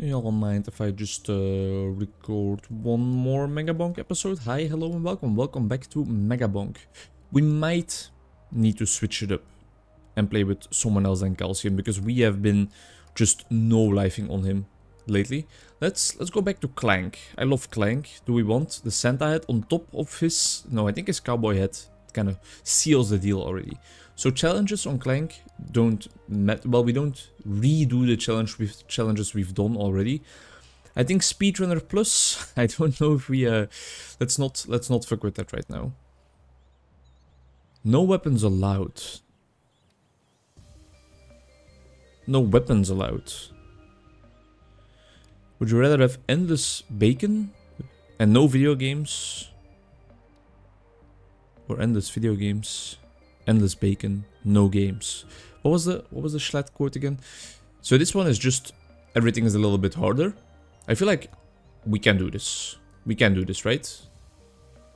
Y'all don't mind if I just record one more Megabonk episode? Hi, hello and welcome. Welcome back to Megabonk. We might need to switch it up and play with someone else than Calcium because we have been just no-lifing on him lately. Let's go back to Clank. I love Clank. Do we want the Santa hat on top of his... No, I think his cowboy hat kind of seals the deal already. So challenges on Clank don't well, we don't redo the challenges we've done already. I think Speedrunner Plus, I don't know if we let's not fuck with that right now. No weapons allowed. No weapons allowed. Would you rather have endless bacon and no video games? Or endless video games? Endless bacon, no games. What was the Schlatt quote again? So this one is just everything is a little bit harder. I feel like we can do this. We can do this, right?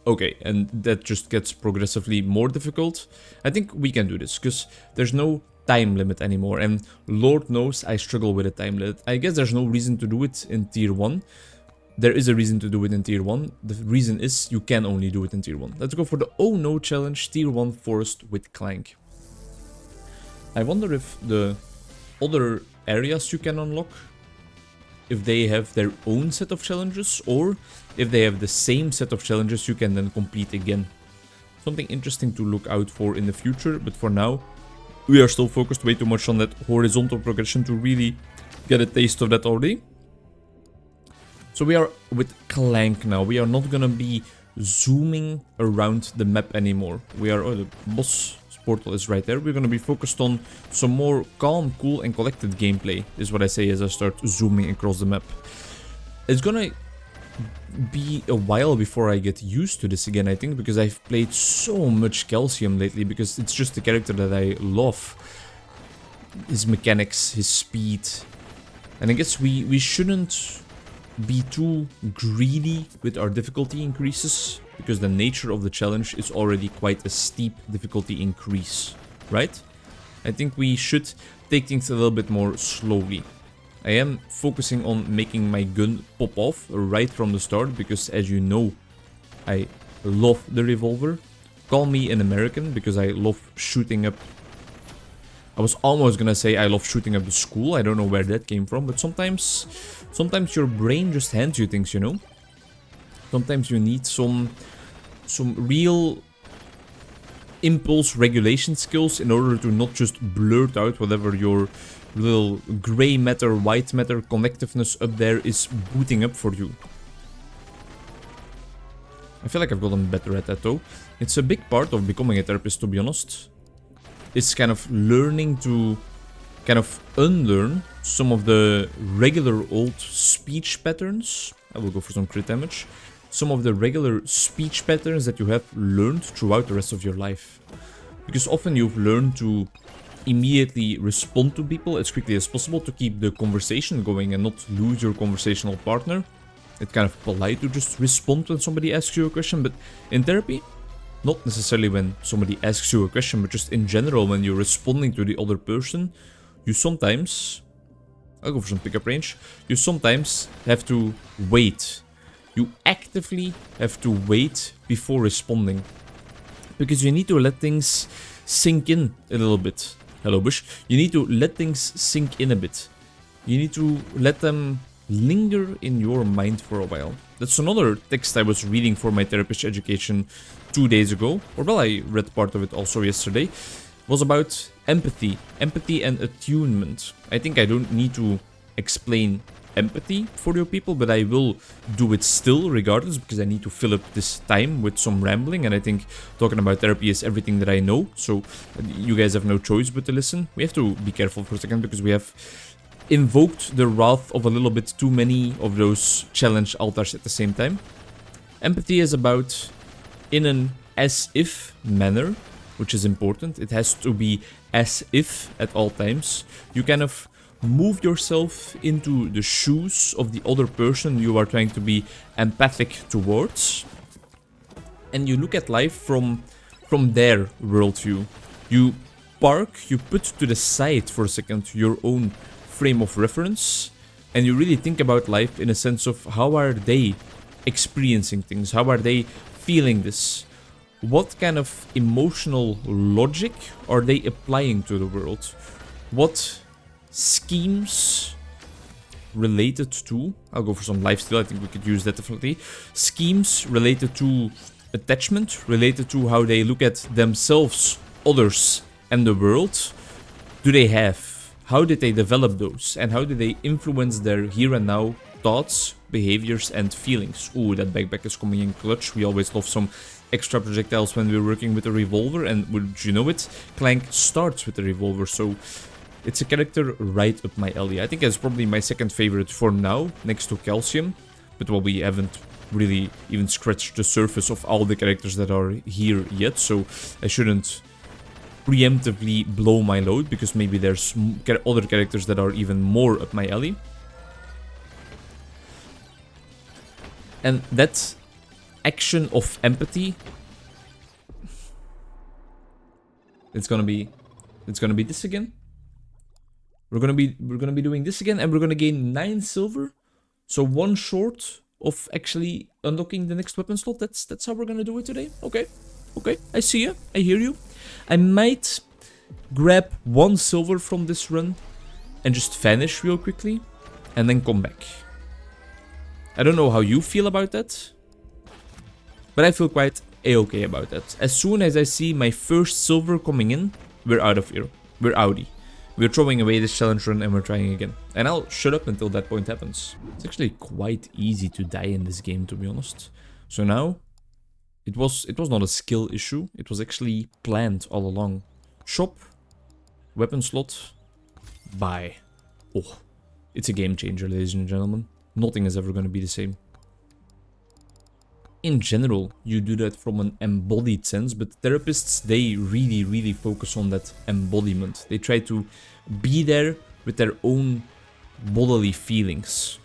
Okay, and that just gets progressively more difficult. I think we can do this because there's no time limit anymore, and Lord knows I struggle with a time limit. I guess there's no reason to do it in tier 1. There is a reason to do it in tier 1. The reason is you can only do it in tier 1. Let's go for the Oh No challenge, tier 1 forest with Clank. I wonder if the other areas you can unlock, if they have their own set of challenges, or if they have the same set of challenges you can then complete again. Something interesting to look out for in the future, but for now, we are still focused way too much on that horizontal progression to really get a taste of that already. So we are with Clank now. We are not gonna be zooming around the map anymore. We are... Oh, the boss portal is right there. We're gonna be focused on some more calm, cool, and collected gameplay, is what I say as I start zooming across the map. It's gonna be a while before I get used to this again, I think, because I've played so much Calcium lately, because it's just the character that I love. His mechanics, his speed. And I guess we shouldn't be too greedy with our difficulty increases, because the nature of the challenge is already quite a steep difficulty increase, right? I think we should take things a little bit more slowly. I am focusing on making my gun pop off right from the start, because as you know, I love the revolver. Call me an American, because I love shooting up... I was almost gonna say I love shooting up the school. I don't know where that came from, but sometimes your brain just hands you things, you know? Sometimes you need some real impulse regulation skills in order to not just blurt out whatever your little gray matter, white matter connectiveness up there is booting up for you. I feel like I've gotten better at that though. It's a big part of becoming a therapist, to be honest. It's kind of learning to kind of unlearn some of the regular old speech patterns. I will go for some crit damage. Some of the regular speech patterns that you have learned throughout the rest of your life. Because often you've learned to immediately respond to people as quickly as possible to keep the conversation going and not lose your conversational partner. It's kind of polite to just respond when somebody asks you a question, but in therapy, not necessarily when somebody asks you a question, but just in general when you're responding to the other person, you sometimes... I'll go for some pickup range. You sometimes have to wait. You actively have to wait before responding. Because you need to let things sink in a little bit. Hello, Bush. You need to let things sink in a bit. You need to let them linger in your mind for a while. That's another text I was reading for my therapist education 2 days ago. Or well, I read part of it also yesterday. It was about empathy. Empathy and attunement. I think I don't need to explain empathy for your people, but I will do it still regardless, because I need to fill up this time with some rambling, and I think talking about therapy is everything that I know, so you guys have no choice but to listen. We have to be careful for a second, because we have invoked the wrath of a little bit too many of those challenge altars at the same time. Empathy is about in an as-if manner, which is important. It has to be as if at all times. You kind of move yourself into the shoes of the other person you are trying to be empathic towards, and you look at life from their worldview. You park, you put to the side for a second your own frame of reference, and you really think about life in a sense of how are they experiencing things, how are they feeling this, what kind of emotional logic are they applying to the world, what schemes related to, I'll go for some lifestyle, I think we could use that definitely, schemes related to attachment, related to how they look at themselves, others, and the world, do they have? How did they develop those? And how do they influence their here and now thoughts, behaviors, and feelings? Ooh, that backpack is coming in clutch. We always love some extra projectiles when we're working with a revolver, and would you know it, Clank starts with a revolver, so it's a character right up my alley. I think it's probably my second favorite for now, next to Calcium, but well, we haven't really even scratched the surface of all the characters that are here yet, so I shouldn't preemptively blow my load, because maybe there's other characters that are even more up my alley. And that action of empathy, it's gonna be this again. We're gonna be doing this again, and we're gonna gain 9 silver, so 1 short of actually unlocking the next weapon slot. That's how we're gonna do it today. Okay, I see you, I hear you. I might grab 1 silver from this run and just vanish real quickly and then come back. I don't know how you feel about that, but I feel quite a-okay about that. As soon as I see my first silver coming in, we're out of here. We're outie. We're throwing away this challenge run and we're trying again. And I'll shut up until that point happens. It's actually quite easy to die in this game, to be honest. So now, it was not a skill issue. It was actually planned all along. Shop, weapon slot, buy. Oh, it's a game changer, ladies and gentlemen. Nothing is ever going to be the same. In general, you do that from an embodied sense, but therapists, they really focus on that embodiment. They try to be there with their own bodily feelings.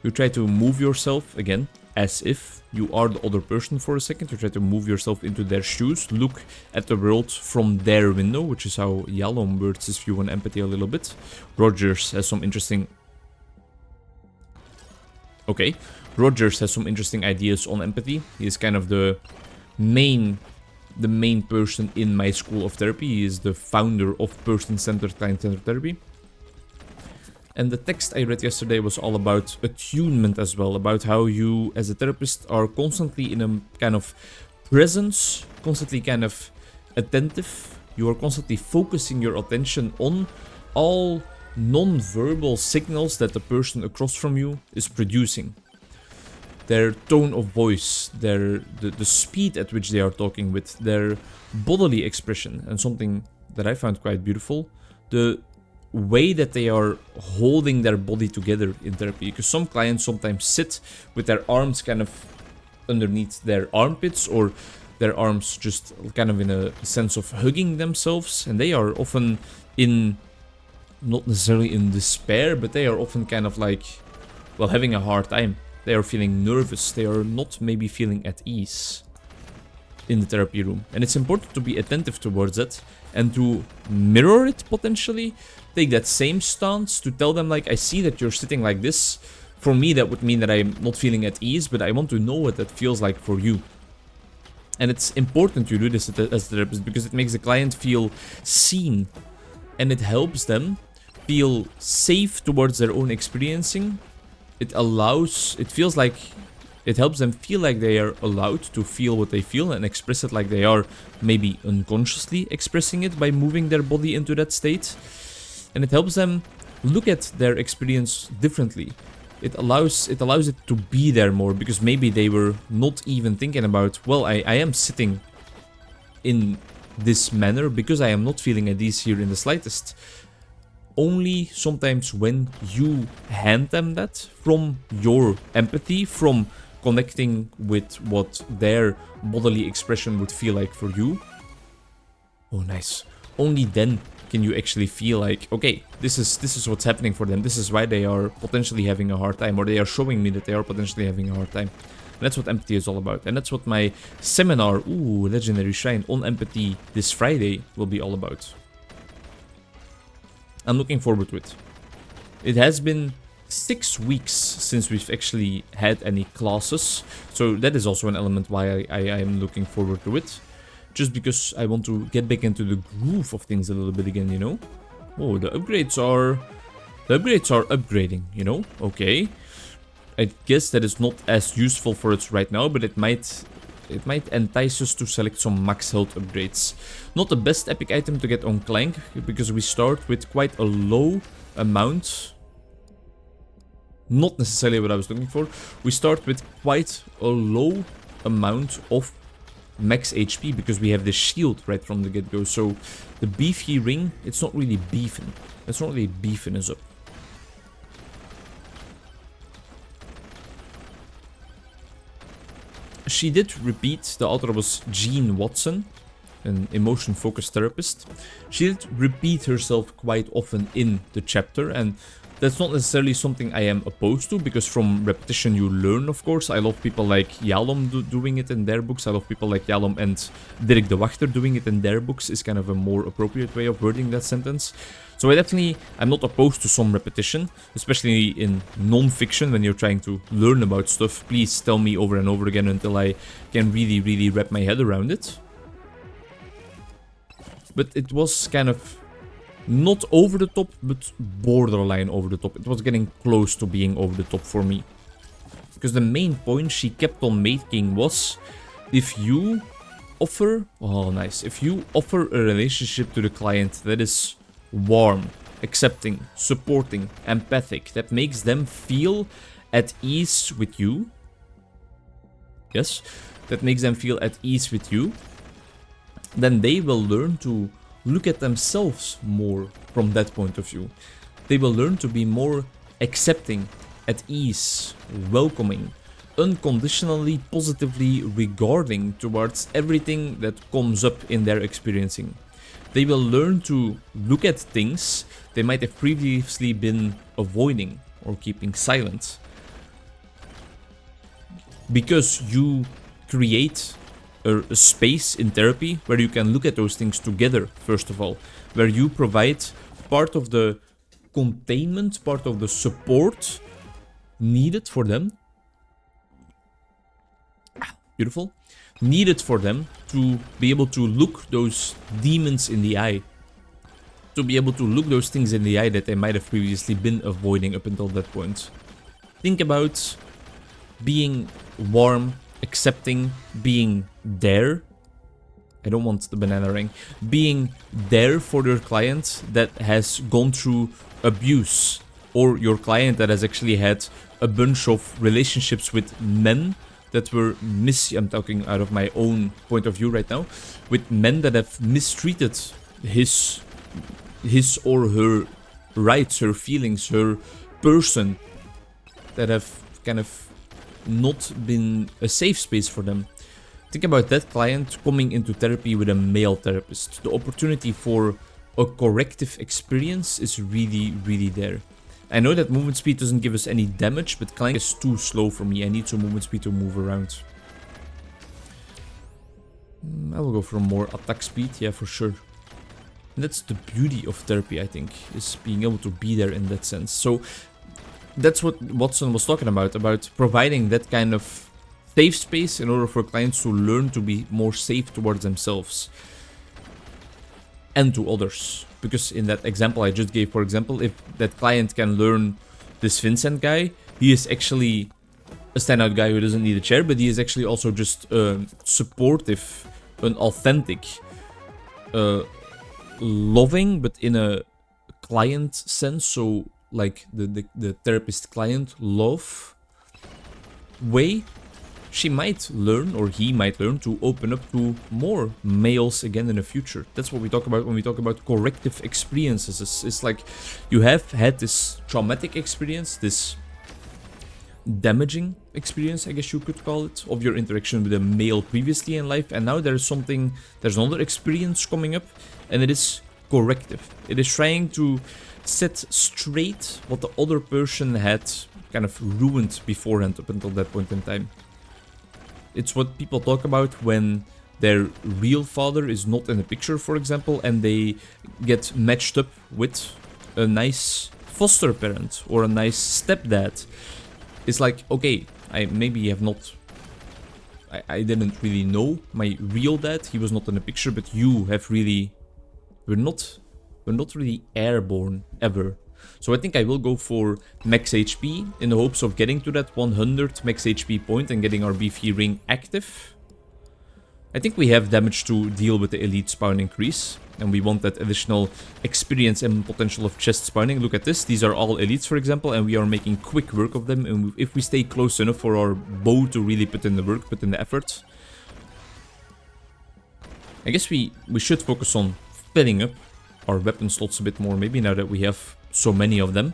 You try to move yourself, again, as if you are the other person for a second. You try to move yourself into their shoes, look at the world from their window, which is how Yalom words his view on empathy a little bit. Rogers has some interesting... Okay, Rogers has some interesting ideas on empathy. He is kind of the main person in my school of therapy. He is the founder of person-centered, client-centered therapy. And the text I read yesterday was all about attunement as well, about how you, as a therapist, are constantly in a kind of presence, constantly kind of attentive. You are constantly focusing your attention on all non-verbal signals that the person across from you is producing. Their tone of voice, the speed at which they are talking with, their bodily expression, and something that I found quite beautiful, the way that they are holding their body together in therapy. Because some clients sometimes sit with their arms kind of underneath their armpits, or their arms just kind of in a sense of hugging themselves, and they are often in, not necessarily in despair, but they are often kind of like, well, having a hard time. They are feeling nervous, they are not maybe feeling at ease in the therapy room. And it's important to be attentive towards it and to mirror it potentially. Take that same stance to tell them, like, I see that you're sitting like this. For me, that would mean that I'm not feeling at ease, but I want to know what that feels like for you. And it's important you do this as a therapist, because it makes the client feel seen, and it helps them feel safe towards their own experiencing. It feels like, it helps them feel like they are allowed to feel what they feel and express it like they are maybe unconsciously expressing it by moving their body into that state. And it helps them look at their experience differently. It allows it to be there more, because maybe they were not even thinking about, well, I am sitting in this manner because I am not feeling at ease here in the slightest. Only sometimes when you hand them that from your empathy, from connecting with what their bodily expression would feel like for you. Oh, nice. Only then can you actually feel like, okay, this is what's happening for them. This is why they are potentially having a hard time, or they are showing me that they are potentially having a hard time. And that's what empathy is all about. And that's what my seminar, ooh, Legendary Shrine, on empathy this Friday will be all about. I'm looking forward to it. It has been 6 weeks since we've actually had any classes. So that is also an element why I am looking forward to it. Just because I want to get back into the groove of things a little bit again, you know? Oh, the upgrades are upgrading, you know? Okay. I guess that is not as useful for us right now, but it might entice us to select some max health upgrades. Not the best epic item to get on Clank, because we start with quite a low amount. Not necessarily what I was looking for. We start with quite a low amount of max HP, because we have the shield right from the get-go. So the beefy ring, it's not really beefing. It's not really beefing us up. She did repeat, the author was Jean Watson, an emotion-focused therapist. She did repeat herself quite often in the chapter, and that's not necessarily something I am opposed to, because from repetition you learn, of course. I love people like Yalom doing it in their books. I love people like Yalom and Dirk de Wachter doing it in their books, is kind of a more appropriate way of wording that sentence. So I'm not opposed to some repetition, especially in non-fiction when you're trying to learn about stuff. Please tell me over and over again until I can really wrap my head around it. But it was kind of not over the top, but borderline over the top. It was getting close to being over the top for me. Because the main point she kept on making was, if you offer... Oh, nice. If you offer a relationship to the client that is warm, accepting, supporting, empathic, that makes them feel at ease with you. Yes, that makes them feel at ease with you. Then they will learn to look at themselves more from that point of view. They will learn to be more accepting, at ease, welcoming, unconditionally, positively regarding towards everything that comes up in their experiencing. They will learn to look at things they might have previously been avoiding or keeping silent. Because you create a space in therapy where you can look at those things together, first of all. Where you provide part of the containment, part of the support needed for them. Beautiful. Needed for them to be able to look those demons in the eye. To be able to look those things in the eye that they might have previously been avoiding up until that point. Think about being warm, accepting, being there. I don't want the banana ring. Being there for your client that has gone through abuse. Or your client that has actually had a bunch of relationships with men that were I'm talking out of my own point of view right now, with men that have mistreated his or her rights, her feelings, her person, that have kind of not been a safe space for them. Think about that client coming into therapy with a male therapist. The opportunity for a corrective experience is really there. I know that movement speed doesn't give us any damage, but Clank is too slow for me. I need some movement speed to move around. I will go for more attack speed, yeah, for sure. And that's the beauty of therapy, I think, is being able to be there in that sense. So that's what Watson was talking about providing that kind of safe space in order for clients to learn to be more safe towards themselves and to others. Because in that example I just gave, for example, if that client can learn this Vincent guy, he is actually a standout guy who doesn't need a chair, but he is actually also just supportive, an authentic, loving, but in a client sense, so like the therapist-client love way. She might learn, or he might learn, to open up to more males again in the future. That's what we talk about when we talk about corrective experiences. It's like you have had this traumatic experience, this damaging experience, I guess you could call it, of your interaction with a male previously in life, and now there's another experience coming up, and it is corrective. It is trying to set straight what the other person had kind of ruined beforehand up until that point in time. It's what people talk about when their real father is not in the picture, for example, and they get matched up with a nice foster parent or a nice stepdad. It's like, okay, I maybe have not... I didn't really know my real dad. He was not in the picture, but you have really... We're not really airborne ever. So I think I will go for max HP in the hopes of getting to that 100 max HP point and getting our beefy ring active. I think we have damage to deal with the elite spawn increase. And we want that additional experience and potential of chest spawning. Look at this. These are all elites, for example, and we are making quick work of them. And if we stay close enough for our bow to really put in the work, put in the effort. I guess we should focus on filling up our weapon slots a bit more. Maybe now that we have so many of them.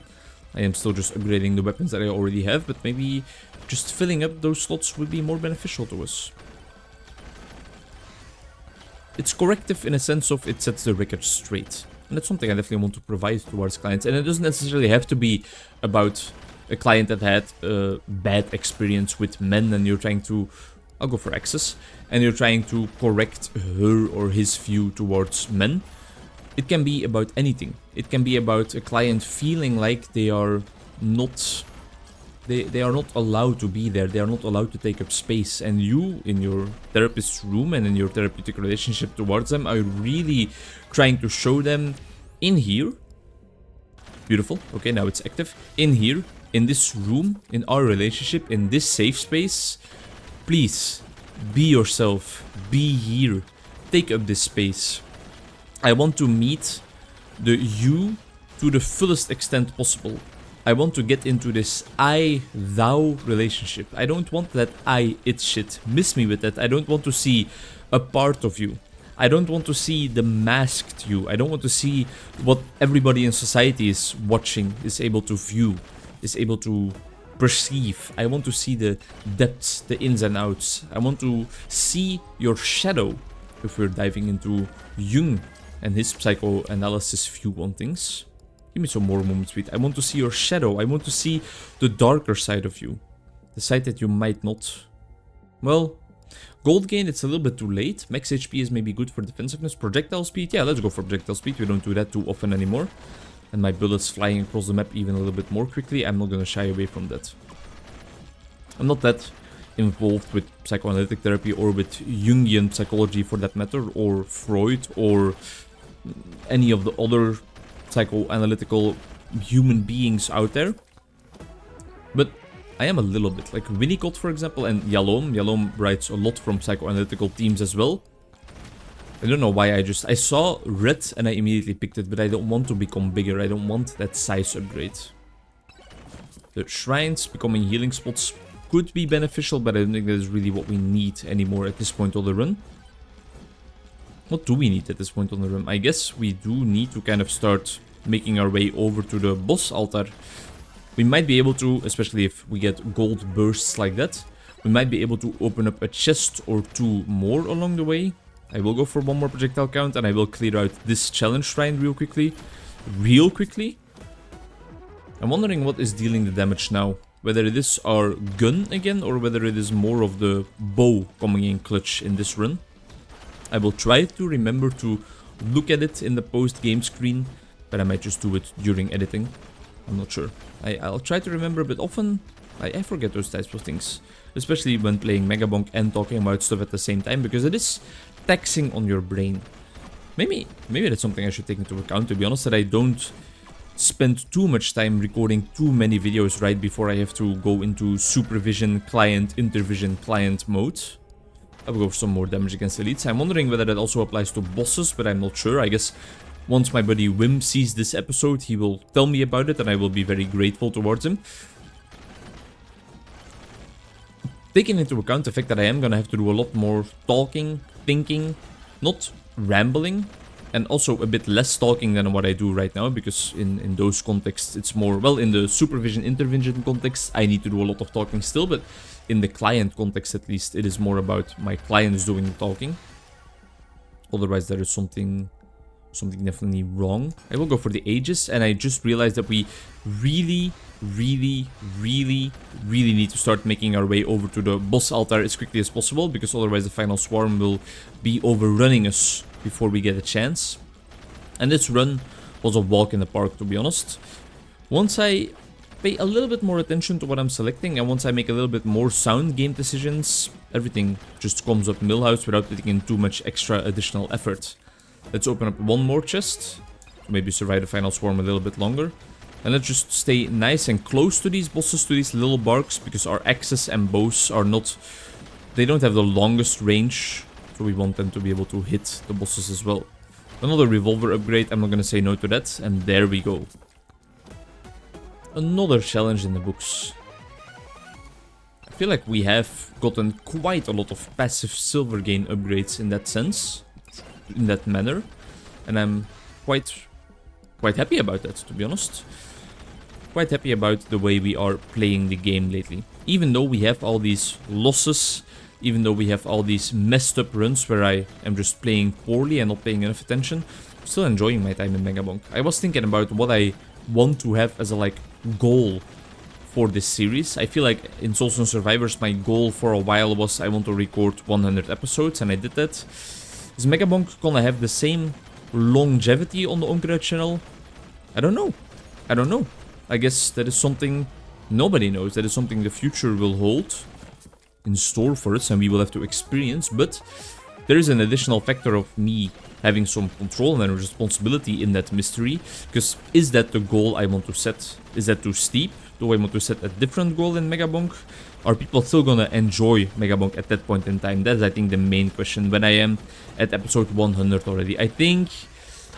I am still just upgrading the weapons that I already have. But maybe just filling up those slots would be more beneficial to us. It's corrective in a sense of it sets the record straight. And that's something I definitely want to provide towards clients. And it doesn't necessarily have to be about a client that had a bad experience with men and you're trying to... I'll go for access. And you're trying to correct her or his view towards men. It can be about anything. It can be about a client feeling like they are not... They are not allowed to be there. They are not allowed to take up space. And you, in your therapist's room and in your therapeutic relationship towards them, are really trying to show them in here. Beautiful. Okay, now it's active. In here, in this room, in our relationship, in this safe space, please, be yourself. Be here. Take up this space. I want to meet the you to the fullest extent possible. I want to get into this I-thou relationship. I don't want that I-it shit. Miss me with that. I don't want to see a part of you. I don't want to see the masked you. I don't want to see what everybody in society is watching, is able to view, is able to perceive. I want to see the depths, the ins and outs. I want to see your shadow, if we're diving into Jung and his psychoanalysis view on things. Give me some more moments, sweet. I want to see your shadow. I want to see the darker side of you. The side that you might not... Well, gold gain, it's a little bit too late. Max HP is maybe good for defensiveness. Projectile speed? Yeah, let's go for projectile speed. We don't do that too often anymore. And my bullets flying across the map even a little bit more quickly. I'm not going to shy away from that. I'm not that involved with psychoanalytic therapy or with Jungian psychology for that matter. Or Freud or any of the other psychoanalytical human beings out there. But I am a little bit like Winnicott, for example, and Yalom. Yalom writes a lot from psychoanalytical teams as well. I don't know why I saw red and I immediately picked it, but I don't want to become bigger. I don't want that size upgrade. The shrines becoming healing spots could be beneficial, but I don't think that is really what we need anymore at this point of the run. What do we need at this point on the run? I guess we do need to kind of start making our way over to the boss altar. We might be able to, especially if we get gold bursts like that, we might be able to open up a chest or two more along the way. I will go for one more projectile count and I will clear out this challenge shrine real quickly. I'm wondering what is dealing the damage now. Whether it is our gun again or whether it is more of the bow coming in clutch in this run. I will try to remember to look at it in the post-game screen, but I might just do it during editing. I'm not sure. I'll try to remember, but often I forget those types of things. Especially when playing Megabonk and talking about stuff at the same time, because it is taxing on your brain. Maybe that's something I should take into account, to be honest, that I don't spend too much time recording too many videos right before I have to go into supervision client, intervision client mode. I will go for some more damage against elites. I'm wondering whether that also applies to bosses, but I'm not sure. I guess once my buddy Wim sees this episode, he will tell me about it and I will be very grateful towards him. Taking into account the fact that I am gonna have to do a lot more talking, thinking, not rambling, and also a bit less talking than what I do right now, because in those contexts it's more, well, in the supervision intervention context I need to do a lot of talking still, but in the client context at least it is more about my clients doing the talking. Otherwise there is something definitely wrong. I will go for the Aegis, and I just realized that we really need to start making our way over to the boss altar as quickly as possible, because otherwise the final swarm will be overrunning us before we get a chance. And this run was a walk in the park, to be honest. Once I pay a little bit more attention to what I'm selecting, and once I make a little bit more sound game decisions, everything just comes up Millhouse without putting in too much extra additional effort. Let's open up one more chest, maybe survive the final swarm a little bit longer. And let's just stay nice and close to these bosses, to these little barks, because our axes and bows are not... They don't have the longest range, so we want them to be able to hit the bosses as well. Another revolver upgrade, I'm not gonna say no to that, and there we go. Another challenge in the books. I feel like we have gotten quite a lot of passive silver gain upgrades in that sense, in that manner, and I'm quite happy about that, to be honest. Quite happy about the way we are playing the game lately. Even though we have all these losses, even though we have all these messed up runs where I am just playing poorly and not paying enough attention, I'm still enjoying my time in Megabonk. I was thinking about what I want to have as a goal for this series. I feel like in Souls and Survivors my goal for a while was I want to record 100 episodes, and I did that. Is Megabonk gonna have the same longevity on the Onkruid channel? I don't know. I don't know. I guess that is something nobody knows. That is something the future will hold in store for us and we will have to experience. But there is an additional factor of me having some control and responsibility in that mystery. Because is that the goal I want to set? Is that too steep? Do I want to set a different goal in Megabonk? Are people still gonna enjoy Megabonk at that point in time? That is, I think, the main question when I am at episode 100 already. I think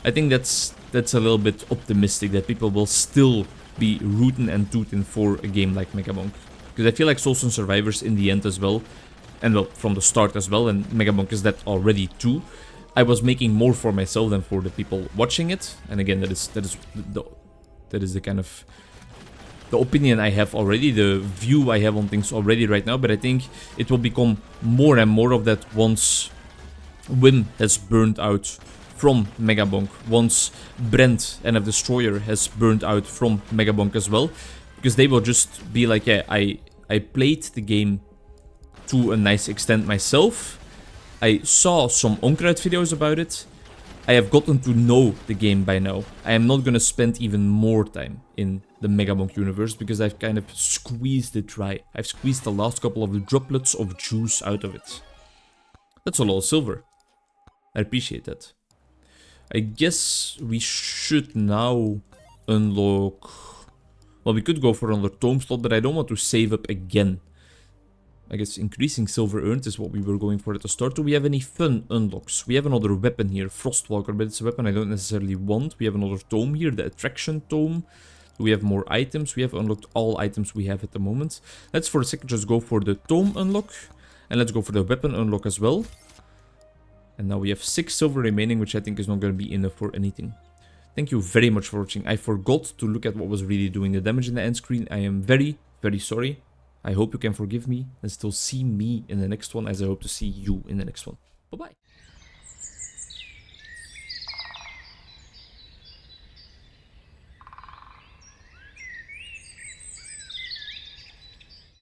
that's a little bit optimistic that people will still be rootin' and tootin' for a game like Megabonk. Because I feel like Souls and Survivors in the end as well, and well, from the start as well, and Megabonk is that already too, I was making more for myself than for the people watching it. And again, that is the kind of the opinion I have already, the view I have on things already right now, but I think it will become more and more of that once Wim has burned out from Megabonk, once Brent and a Destroyer has burned out from Megabonk as well, because they will just be like, yeah, I played the game to a nice extent myself, I saw some Onkruid videos about it, I have gotten to know the game by now. I am not gonna spend even more time in the Megabonk universe because I've kind of squeezed it dry. I've squeezed the last couple of droplets of juice out of it. That's a lot of silver. I appreciate that. I guess we should now unlock... Well, we could go for another tome slot, but I don't want to save up again. I guess increasing silver earned is what we were going for at the start. Do we have any fun unlocks? We have another weapon here, Frostwalker, but it's a weapon I don't necessarily want. We have another tome here, the Attraction Tome. Do we have more items? We have unlocked all items we have at the moment. Let's for a second just go for the tome unlock. And let's go for the weapon unlock as well. And now we have 6 silver remaining, which I think is not going to be enough for anything. Thank you very much for watching. I forgot to look at what was really doing the damage in the end screen. I am very, very sorry. I hope you can forgive me and still see me in the next one, as I hope to see you in the next one. Bye-bye.